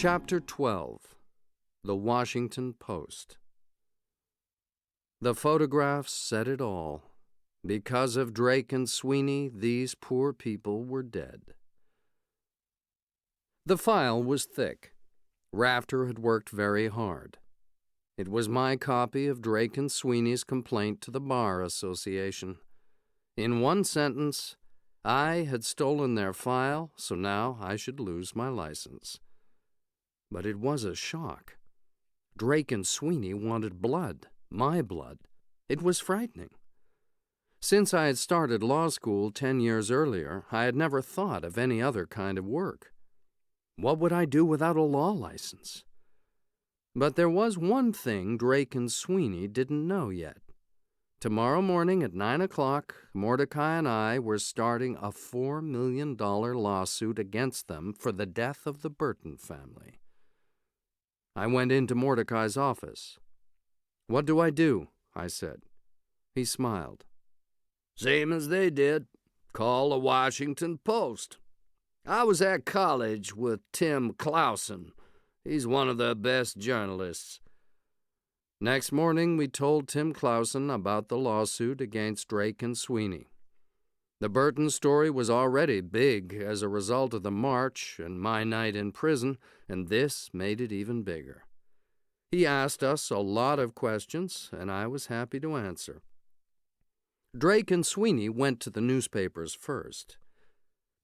Chapter 12. The Washington Post. The photographs said it all. Because of Drake and Sweeney, these poor people were dead. The file was thick. Rafter had worked very hard. It was my copy of Drake and Sweeney's complaint to the Bar Association. In one sentence, I had stolen their file, so now I should lose my license. But it was a shock. Drake and Sweeney wanted blood, my blood. It was frightening. Since I had started law school 10 years earlier, I had never thought of any other kind of work. What would I do without a law license? But there was one thing Drake and Sweeney didn't know yet. Tomorrow morning at 9 o'clock, Mordecai and I were starting a $4 million lawsuit against them for the death of the Burton family. I went into Mordecai's office. "What do I do?" I said. He smiled. "Same as they did. Call the Washington Post. I was at college with Tim Clausen. He's one of the best journalists." Next morning, we told Tim Clausen about the lawsuit against Drake and Sweeney. The Burton story was already big as a result of the march and my night in prison, and this made it even bigger. He asked us a lot of questions, and I was happy to answer. Drake and Sweeney went to the newspapers first.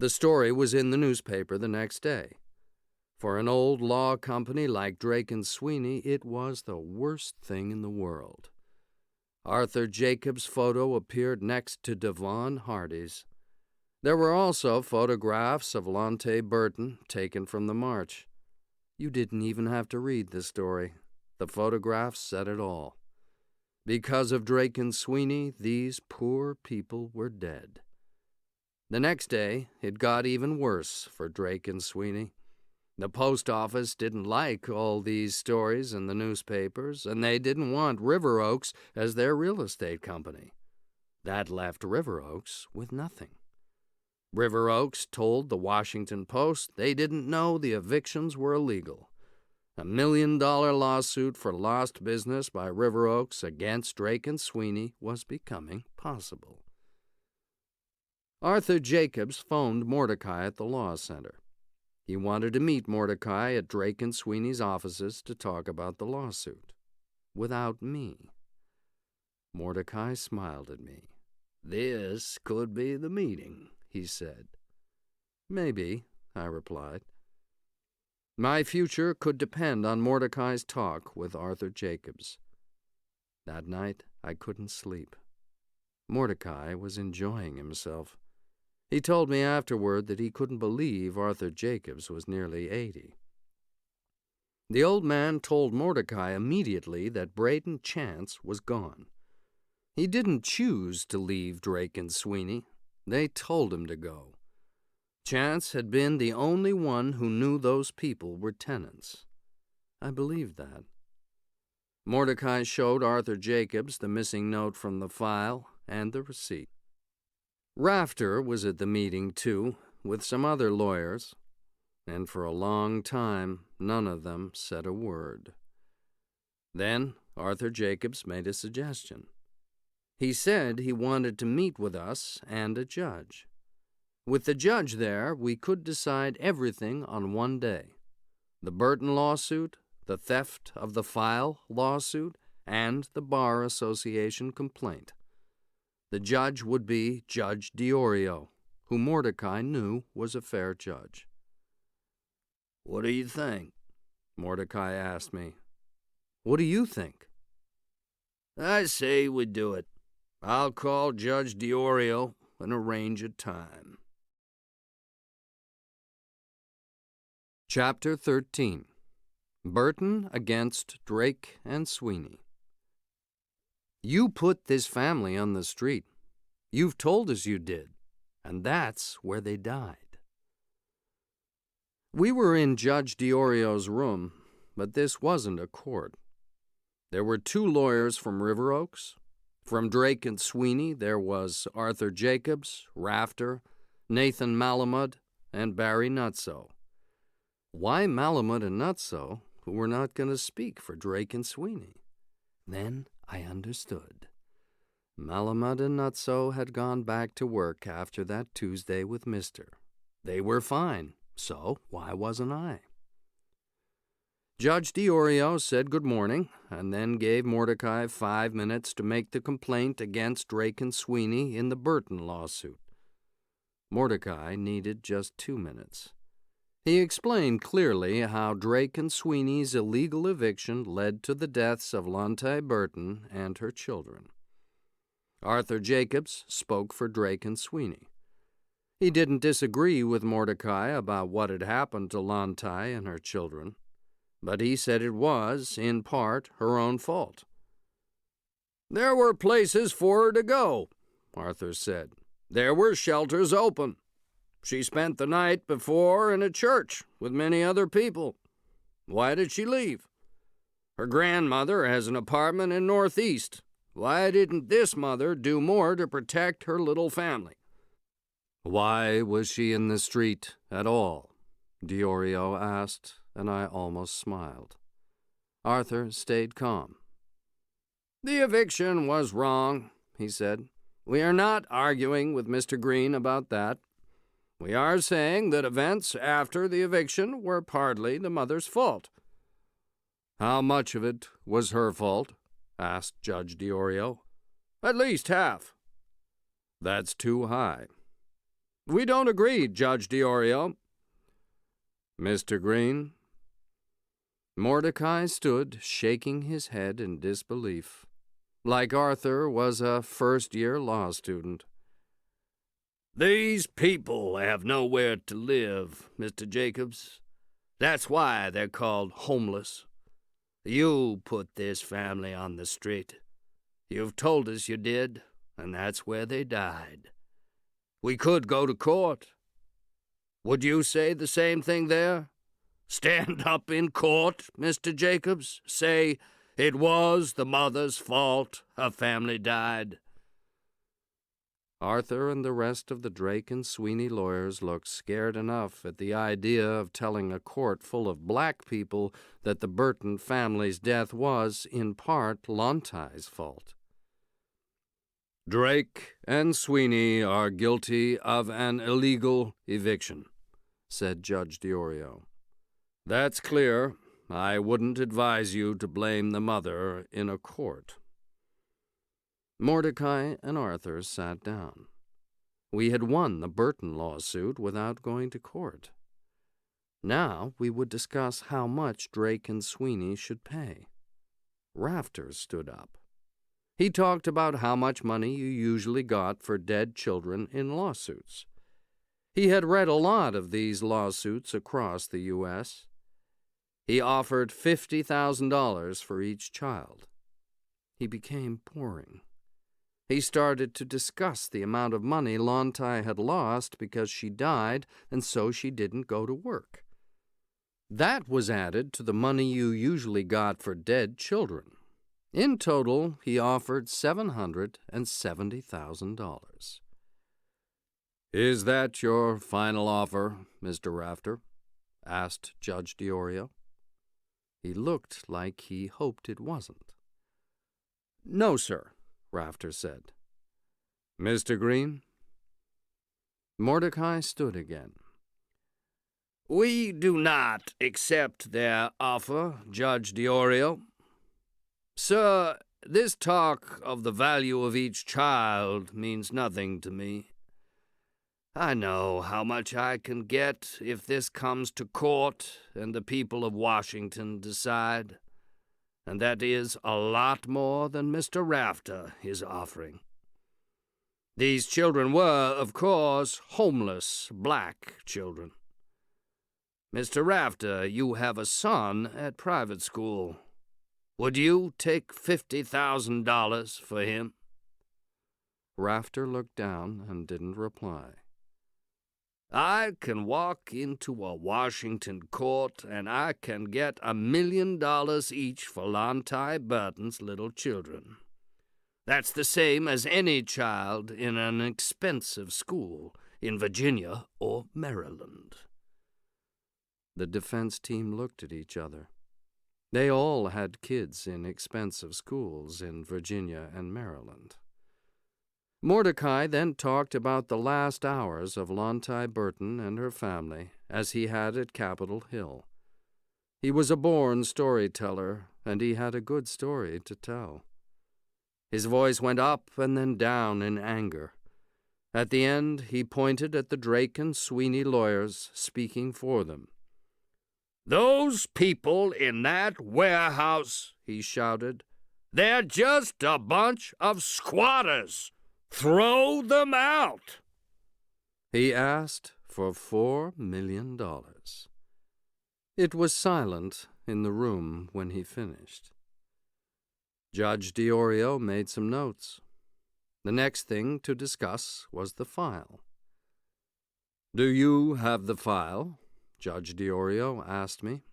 The story was in the newspaper the next day. For an old law company like Drake and Sweeney, it was the worst thing in the world. Arthur Jacobs' photo appeared next to Devon Hardy's. There were also photographs of Lonte Burton taken from the march. You didn't even have to read the story. The photographs said it all. Because of Drake and Sweeney, these poor people were dead. The next day, it got even worse for Drake and Sweeney. The post office didn't like all these stories in the newspapers, and they didn't want River Oaks as their real estate company. That left River Oaks with nothing. River Oaks told the Washington Post they didn't know the evictions were illegal. $1 million lawsuit for lost business by River Oaks against Drake and Sweeney was becoming possible. Arthur Jacobs phoned Mordecai at the Law Center. He wanted to meet Mordecai at Drake and Sweeney's offices to talk about the lawsuit. Without me. Mordecai smiled at me. "This could be the meeting," he said. "Maybe," I replied. My future could depend on Mordecai's talk with Arthur Jacobs. That night, I couldn't sleep. Mordecai was enjoying himself. He told me afterward that he couldn't believe Arthur Jacobs was nearly 80. The old man told Mordecai immediately that Braden Chance was gone. He didn't choose to leave Drake and Sweeney. They told him to go. Chance had been the only one who knew those people were tenants. I believed that. Mordecai showed Arthur Jacobs the missing note from the file and the receipt. Rafter was at the meeting, too, with some other lawyers, and for a long time none of them said a word. Then Arthur Jacobs made a suggestion. He said he wanted to meet with us and a judge. With the judge there, we could decide everything on one day. The Burton lawsuit, the theft of the file lawsuit, and the Bar Association complaint. The judge would be Judge Diorio, who Mordecai knew was a fair judge. "What do you think?" Mordecai asked me. "What do you think?" "I say we do it. I'll call Judge Diorio and arrange a time." Chapter 13. Burton against Drake and Sweeney. You put this family on the street. You've told us you did, and that's where they died. We were in Judge Diorio's room, but this wasn't a court. There were 2 lawyers from River Oaks. From Drake and Sweeney, there was Arthur Jacobs, Rafter, Nathan Malamud, and Barry Nutso. Why Malamud and Nutso, who were not going to speak for Drake and Sweeney? Then I understood. Malamud and Nutso had gone back to work after that Tuesday with Mister. They were fine, so why wasn't I? Judge Diorio said good morning, and then gave Mordecai 5 minutes to make the complaint against Drake and Sweeney in the Burton lawsuit. Mordecai needed just 2 minutes. He explained clearly how Drake and Sweeney's illegal eviction led to the deaths of Lontai Burton and her children. Arthur Jacobs spoke for Drake and Sweeney. He didn't disagree with Mordecai about what had happened to Lontai and her children, but he said it was, in part, her own fault. "There were places for her to go," Arthur said. "There were shelters open. She spent the night before in a church with many other people. Why did she leave? Her grandmother has an apartment in Northeast. Why didn't this mother do more to protect her little family?" "Why was she in the street at all?" Diorio asked, and I almost smiled. Arthur stayed calm. "The eviction was wrong," he said. "We are not arguing with Mr. Green about that. We are saying that events after the eviction were partly the mother's fault." "How much of it was her fault?" asked Judge Diorio. "At least half." "That's too high." "We don't agree, Judge Diorio." "Mr. Green?" Mordecai stood, shaking his head in disbelief, like Arthur was a first-year law student. "These people have nowhere to live, Mr. Jacobs. That's why they're called homeless. You put this family on the street. You've told us you did, and that's where they died. We could go to court. Would you say the same thing there? Stand up in court, Mr. Jacobs. Say it was the mother's fault her family died." Arthur and the rest of the Drake and Sweeney lawyers looked scared enough at the idea of telling a court full of black people that the Burton family's death was, in part, Lontai's fault. "Drake and Sweeney are guilty of an illegal eviction," said Judge Diorio. "That's clear. I wouldn't advise you to blame the mother in a court." Mordecai and Arthur sat down. We had won the Burton lawsuit without going to court. Now we would discuss how much Drake and Sweeney should pay. Rafter stood up. He talked about how much money you usually got for dead children in lawsuits. He had read a lot of these lawsuits across the U.S. He offered $50,000 for each child. He became boring. He started to discuss the amount of money Lontai had lost because she died and so she didn't go to work. That was added to the money you usually got for dead children. In total, he offered $770,000. "Is that your final offer, Mr. Rafter?" asked Judge Diorio. He looked like he hoped it wasn't. "No, sir," Rafter said. "Mr. Green?" Mordecai stood again. "We do not accept their offer, Judge Diorio. Sir, this talk of the value of each child means nothing to me. I know how much I can get if this comes to court and the people of Washington decide, and that is a lot more than Mr. Rafter is offering. These children were, of course, homeless black children. Mr. Rafter, you have a son at private school. Would you take $50,000 for him?" Rafter looked down and didn't reply. "I can walk into a Washington court and I can get $1 million each for Lontai Burton's little children. That's the same as any child in an expensive school in Virginia or Maryland." The defense team looked at each other. They all had kids in expensive schools in Virginia and Maryland. Mordecai then talked about the last hours of Lontai Burton and her family as he had at Capitol Hill. He was a born storyteller, and he had a good story to tell. His voice went up and then down in anger. At the end, he pointed at the Drake and Sweeney lawyers, speaking for them. "Those people in that warehouse," he shouted, "they're just a bunch of squatters. Throw them out." He asked for $4 million. It was silent in the room when he finished. Judge DiOrio made some notes. The next thing to discuss was the file. "Do you have the file?" Judge DiOrio asked me.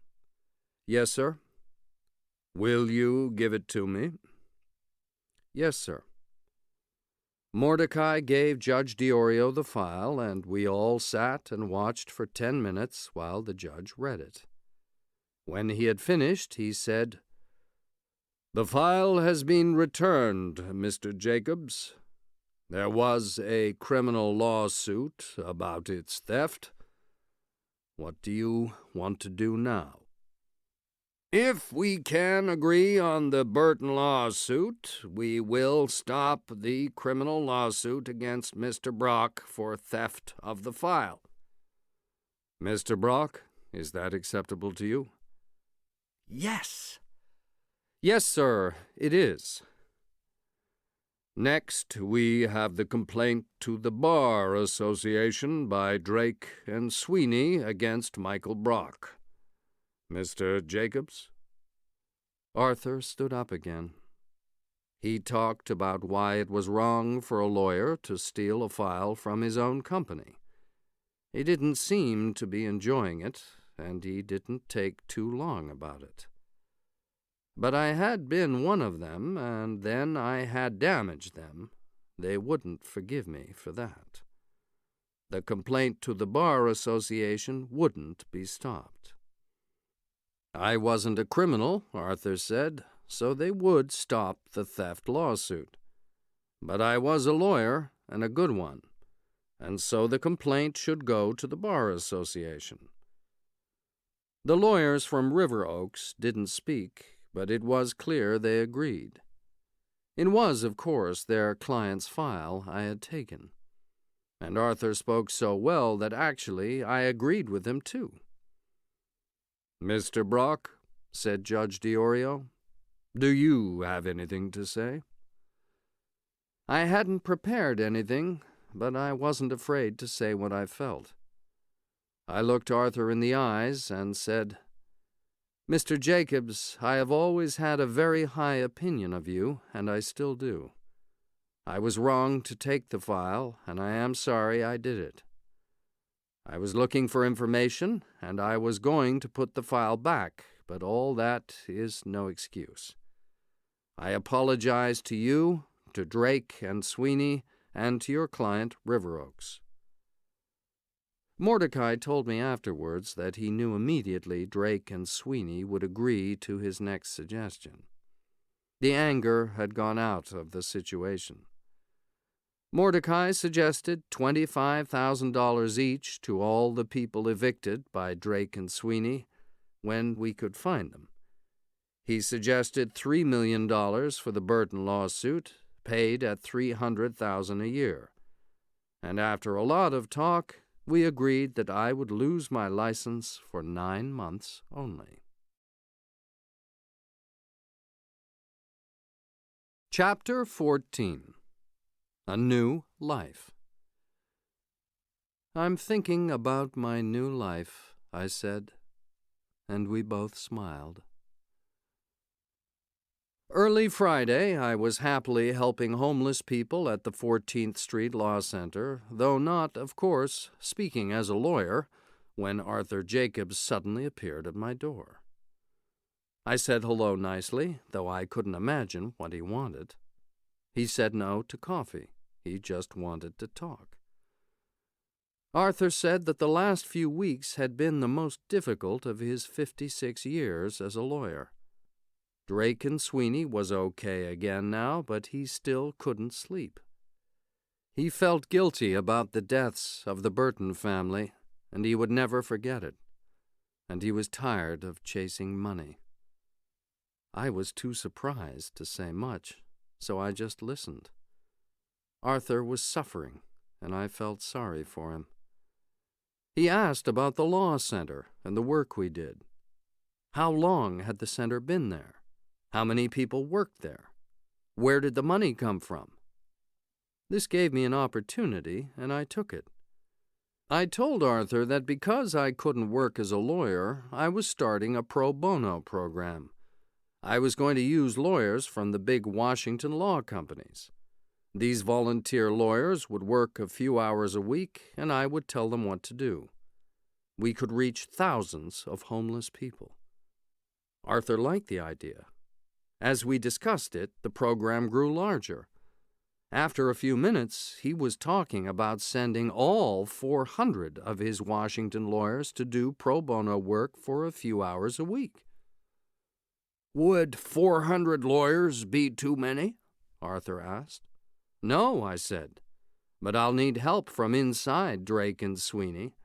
"Yes, sir." "Will you give it to me?" "Yes, sir." Mordecai gave Judge DiOrio the file, and we all sat and watched for 10 minutes while the judge read it. When he had finished, he said, "The file has been returned, Mr. Jacobs. There was a criminal lawsuit about its theft. What do you want to do now?" "If we can agree on the Burton lawsuit, we will stop the criminal lawsuit against Mr. Brock for theft of the file." "Mr. Brock, is that acceptable to you?" "Yes." "Yes, sir, it is." Next, we have the complaint to the Bar Association by Drake and Sweeney against Michael Brock. Mr. Jacobs? Arthur stood up again. He talked about why it was wrong for a lawyer to steal a file from his own company. He didn't seem to be enjoying it, and he didn't take too long about it. But I had been one of them, and then I had damaged them. They wouldn't forgive me for that. The complaint to the Bar Association wouldn't be stopped. I wasn't a criminal, Arthur said, so they would stop the theft lawsuit. But I was a lawyer, and a good one, and so the complaint should go to the Bar Association. The lawyers from River Oaks didn't speak, but it was clear they agreed. It was, of course, their client's file I had taken, and Arthur spoke so well that actually I agreed with him too. "Mr. Brock," said Judge DiOrio, "do you have anything to say?" I hadn't prepared anything, but I wasn't afraid to say what I felt. I looked Arthur in the eyes and said, "Mr. Jacobs, I have always had a very high opinion of you, and I still do. I was wrong to take the file, and I am sorry I did it. I was looking for information, and I was going to put the file back, but all that is no excuse. I apologize to you, to Drake and Sweeney, and to your client, River Oaks." Mordecai told me afterwards that he knew immediately Drake and Sweeney would agree to his next suggestion. The anger had gone out of the situation. Mordecai suggested $25,000 each to all the people evicted by Drake and Sweeney when we could find them. He suggested $3 million for the Burton lawsuit, paid at $300,000 a year. And after a lot of talk, we agreed that I would lose my license for 9 months only. Chapter 14. A New Life. "I'm thinking about my new life," I said, and we both smiled. Early Friday, I was happily helping homeless people at the 14th Street Law Center, though not, of course, speaking as a lawyer, when Arthur Jacobs suddenly appeared at my door. I said hello nicely, though I couldn't imagine what he wanted. He said no to coffee. He just wanted to talk. Arthur said that the last few weeks had been the most difficult of his 56 years as a lawyer. Drake and Sweeney was okay again now, but he still couldn't sleep. He felt guilty about the deaths of the Burton family, and he would never forget it. And he was tired of chasing money. I was too surprised to say much, so I just listened. Arthur was suffering, and I felt sorry for him. He asked about the law center and the work we did. How long had the center been there? How many people worked there? Where did the money come from? This gave me an opportunity, and I took it. I told Arthur that because I couldn't work as a lawyer, I was starting a pro bono program. I was going to use lawyers from the big Washington law companies. These volunteer lawyers would work a few hours a week, and I would tell them what to do. We could reach thousands of homeless people. Arthur liked the idea. As we discussed it, the program grew larger. After a few minutes, he was talking about sending all 400 of his Washington lawyers to do pro bono work for a few hours a week. Would 400 lawyers be too many? Arthur asked. No, I said, but I'll need help from inside Drake and Sweeney.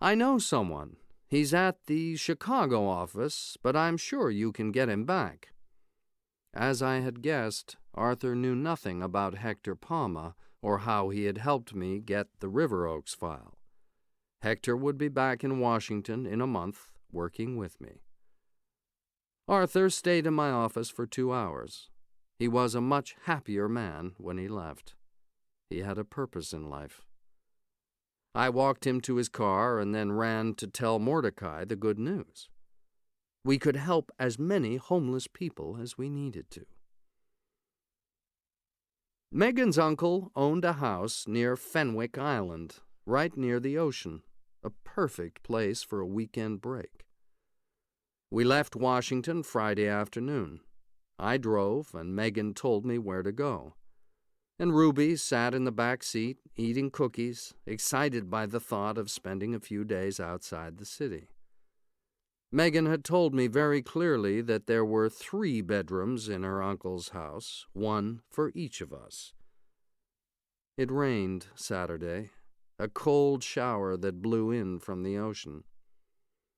I know someone. He's at the Chicago office, but I'm sure you can get him back. As I had guessed, Arthur knew nothing about Hector Palma or how he had helped me get the River Oaks file. Hector would be back in Washington in a month, working with me. Arthur stayed in my office for 2 hours. He was a much happier man when he left. He had a purpose in life. I walked him to his car and then ran to tell Mordecai the good news. We could help as many homeless people as we needed to. Megan's uncle owned a house near Fenwick Island, right near the ocean, a perfect place for a weekend break. We left Washington Friday afternoon. I drove, and Megan told me where to go. And Ruby sat in the back seat, eating cookies, excited by the thought of spending a few days outside the city. Megan had told me very clearly that there were 3 bedrooms in her uncle's house, 1 for each of us. It rained Saturday, a cold shower that blew in from the ocean.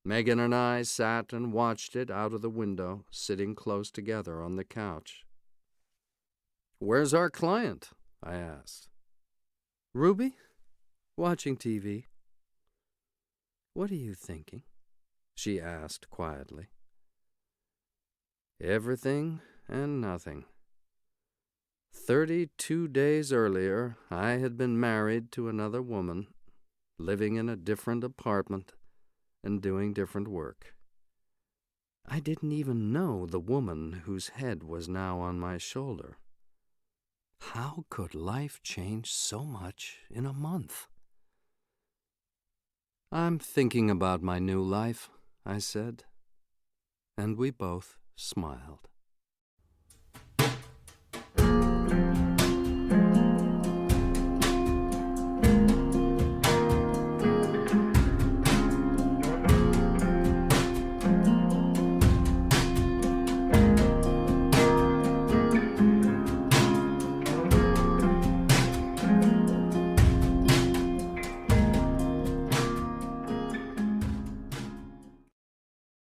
Megan and I sat and watched it out of the window, sitting close together on the couch. "Where's our client?" I asked. "Ruby? Watching TV." "What are you thinking?" she asked quietly. "Everything and nothing. 32 days earlier, I had been married to another woman, living in a different apartment, and doing different work. I didn't even know the woman whose head was now on my shoulder. How could life change so much in a month? "I'm thinking about my new life," I said, and we both smiled.